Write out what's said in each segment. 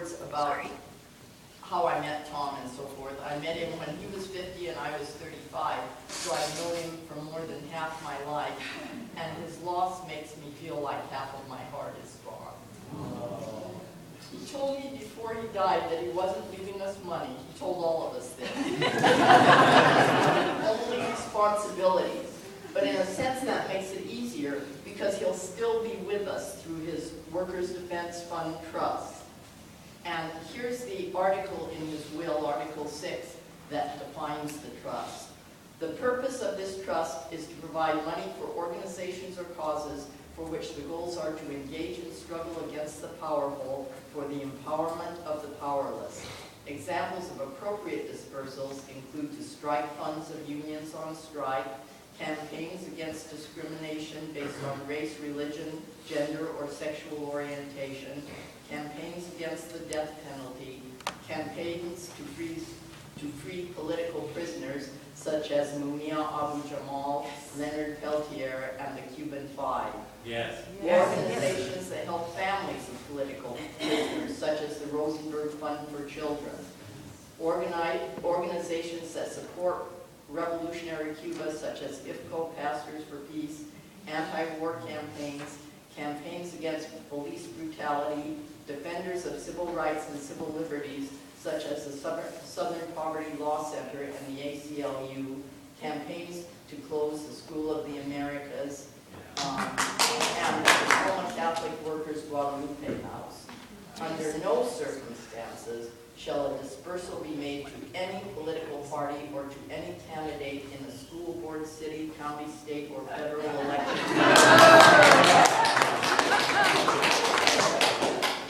words about how I met Tom and so forth. I met him when he was 50 and I was 35, so I've known him for more than half my life, and his loss makes me feel like half of my heart is gone. He told me before he died that he wasn't leaving us money. He told all of us this. Only responsibilities. But in a sense that makes it easier because he'll still be with us through his Workers' Defense Fund Trust. And here's the article in his will, Article 6, that defines the trust. The purpose of this trust is to provide money for organizations or causes for which the goals are to engage in struggle against the powerful for the empowerment of the powerless. Examples of appropriate dispersals include to strike funds of unions on strike, campaigns against discrimination based on race, religion, gender, or sexual orientation, campaigns against the death penalty, campaigns to free political prisoners such as Mumia Abu-Jamal, Leonard Peltier, and the Cuban Five. Yes. Organizations that help families of political prisoners such as the Rosenberg Fund for Children. Organizations that support revolutionary Cuba such as IFCO, Pastors for Peace, anti-war campaigns, campaigns against police brutality, defenders of civil rights and civil liberties such as the Southern Poverty Law Center and the ACLU, campaigns to close the School of the Americas, and the Roman Catholic Workers Guadalupe House. Under no circumstances shall a dispersal be made to any political party or to any candidate in a school board, city, county, state, or federal election.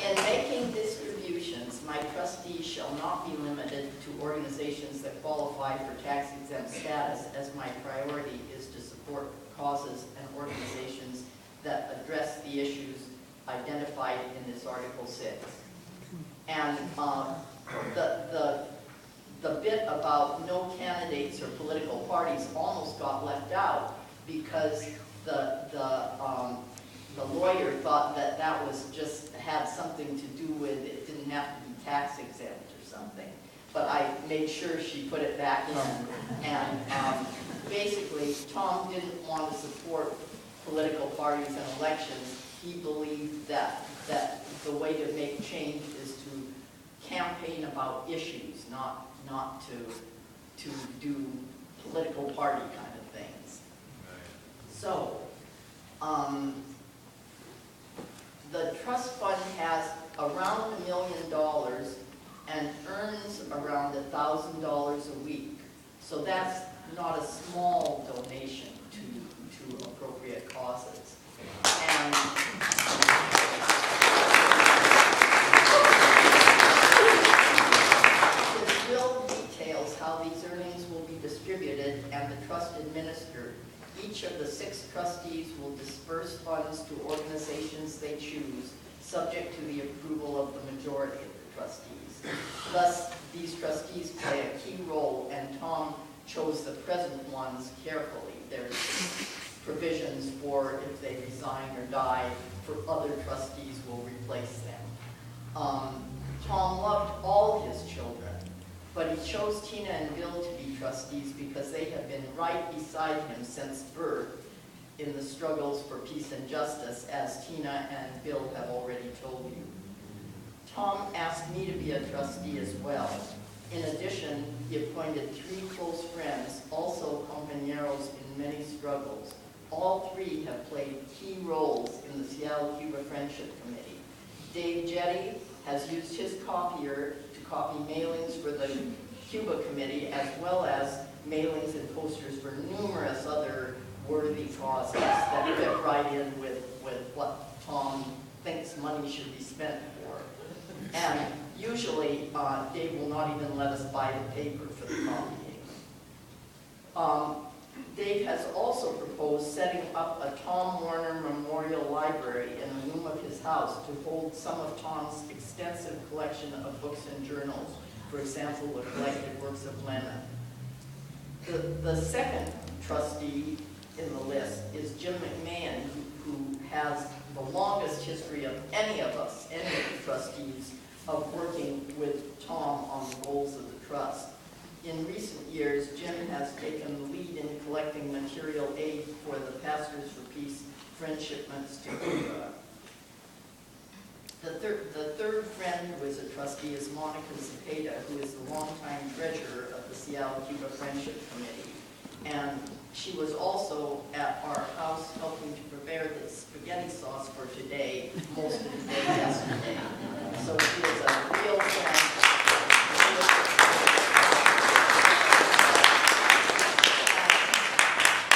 In making distributions, my trustees shall not be limited to organizations that qualify for tax-exempt status, as my priority is to support causes and organizations that address the issues identified in this Article 6. And the bit about no candidates or political parties almost got left out because the lawyer thought that that was just had something to do with it didn't have to be tax exempt or something. But I made sure she put it back in. And basically, Tom didn't want to support political parties and elections. He believed that the way to make change is to campaign about issues, not to do political party kind of things. So, the trust fund has around $1 million and earns around $1,000 a week. So that's not a small donation to appropriate causes. And this bill details how these earnings will be distributed and the trust administered. Each of the 6 trustees will disperse funds to organizations they choose, subject to the approval of the majority of the trustees. Thus, these trustees play a key role, and Tom chose the present ones carefully. There's provisions for if they resign or die, for other trustees will replace them. Tom loved all his children, but he chose Tina and Bill to be trustees because they have been right beside him since birth in the struggles for peace and justice, as Tina and Bill have already told you. Tom asked me to be a trustee as well. In addition, he appointed 3 close friends, also compañeros in many struggles. All 3 have played key roles in the Seattle-Cuba Friendship Committee. Dave Jetty has used his copier to copy mailings for the Cuba Committee, as well as mailings and posters for numerous other worthy causes that fit right in with what Tom thinks money should be spent for. And usually, Dave will not even let us buy the paper for the copying. Dave has also proposed setting up a Tom Warner Memorial Library in a room of his house to hold some of Tom's extensive collection of books and journals, for example, the collected works of Lenin. The second trustee in the list is Jim McMahon, who has the longest history of any of us, any of the trustees, of working with Tom on the goals of the trust. In recent years, Jim has taken the lead in collecting material aid for the Pastors for Peace friend shipments to Cuba. The third friend who is a trustee is Monica Zepeda, who is the longtime treasurer of the Seattle-Cuba Friendship Committee. And she was also at our house helping to prepare the spaghetti sauce for today, most of the day yesterday. So she is a real friend.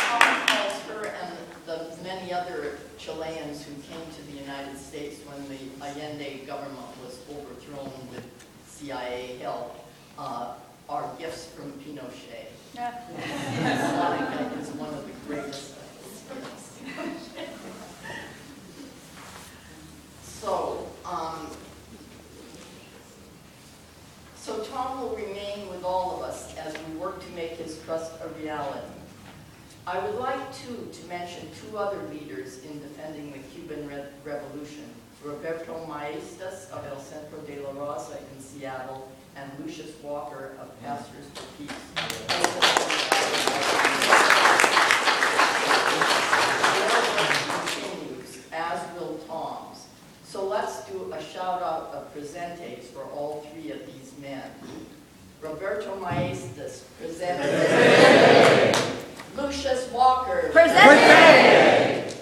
Tom calls her and the many other Chileans who came to the United States when the Allende government was overthrown with CIA help are gifts from Pinochet. Monica is one of the greatest of his gifts. So Tom will remain with all of us as we work to make his trust a reality. I would like, too, to mention two other leaders in defending the Cuban Revolution, Roberto Maestas of El Centro de la Rosa in Seattle, and Lucius Walker of Pastors for Peace. Continues, as will Tom's. So let's do a shout-out of presentes for all three of these men. Roberto Maestas, presente. Lucius Walker, presente.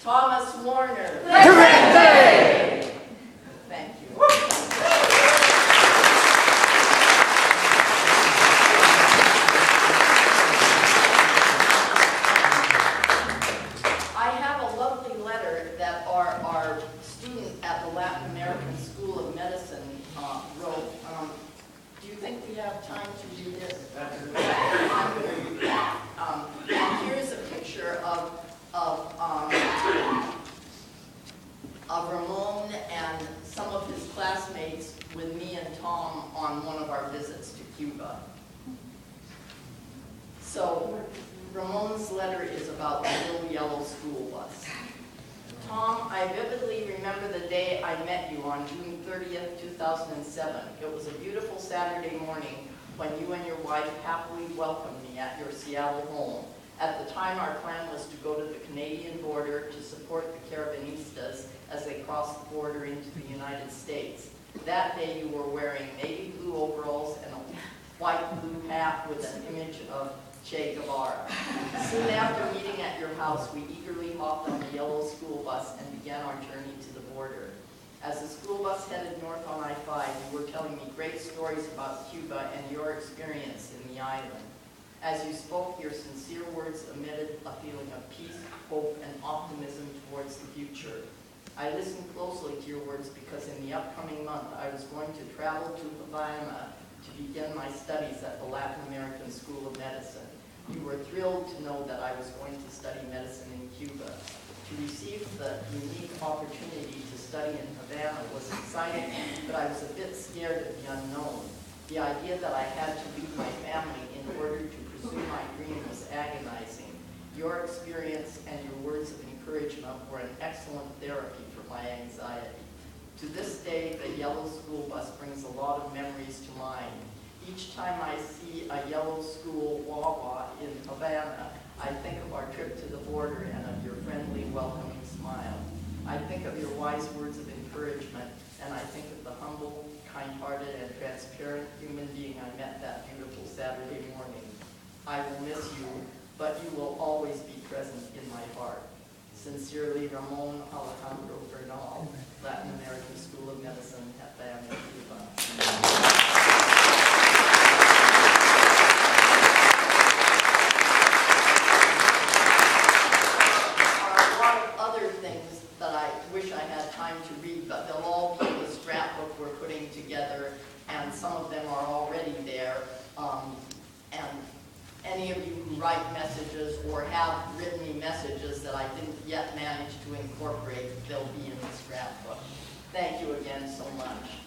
Thomas Warner, presente. Thank you. I have a lovely letter that our student at the Latin American School of Medicine wrote. Do you think we have time to do this? I'm going to do that. And here's a picture of Ramon and some of his classmates with me and Tom on one of our visits to Cuba. So Ramon's letter is about the little yellow school bus. Tom, I vividly remember the day I met you on June 30th, 2007. It was a beautiful Saturday morning when you and your wife happily welcomed me at your Seattle home. At the time, our plan was to go to the Canadian border to support the Carabinistas as they crossed the border into the United States. That day, you were wearing navy blue overalls and a white blue hat with an image of Che Guevara. Soon after meeting at your house, we eagerly hopped on the yellow school bus and began our journey to the border. As the school bus headed north on I-5, you were telling me great stories about Cuba and your experience in the island. As you spoke, your sincere words emitted a feeling of peace, hope, and optimism towards the future. I listened closely to your words because in the upcoming month, I was going to travel to Havana to begin my studies at the Latin American School of Medicine. You were thrilled to know that I was going to study medicine in Cuba. To receive the unique opportunity to study in Havana was exciting, but I was a bit scared of the unknown. The idea that I had to leave my family in order to pursue my dream was agonizing. Your experience and your words of encouragement were an excellent therapy for my anxiety. To this day, the yellow school bus brings a lot of memories to mind. Each time I see a yellow school Wawa in Havana, I think of our trip to the border and of your friendly, welcoming smile. I think of your wise words of encouragement, and I think of the humble, kind-hearted, and transparent human being I met that beautiful Saturday morning. I will miss you, but you will always be present in my heart. Sincerely, Ramon Alejandro Bernal, Latin American School of Medicine, Havana, Cuba. To read, but they'll all be in the scrapbook we're putting together, and some of them are already there. And any of you who write messages or have written me messages that I didn't yet manage to incorporate, they'll be in the scrapbook. Thank you again so much.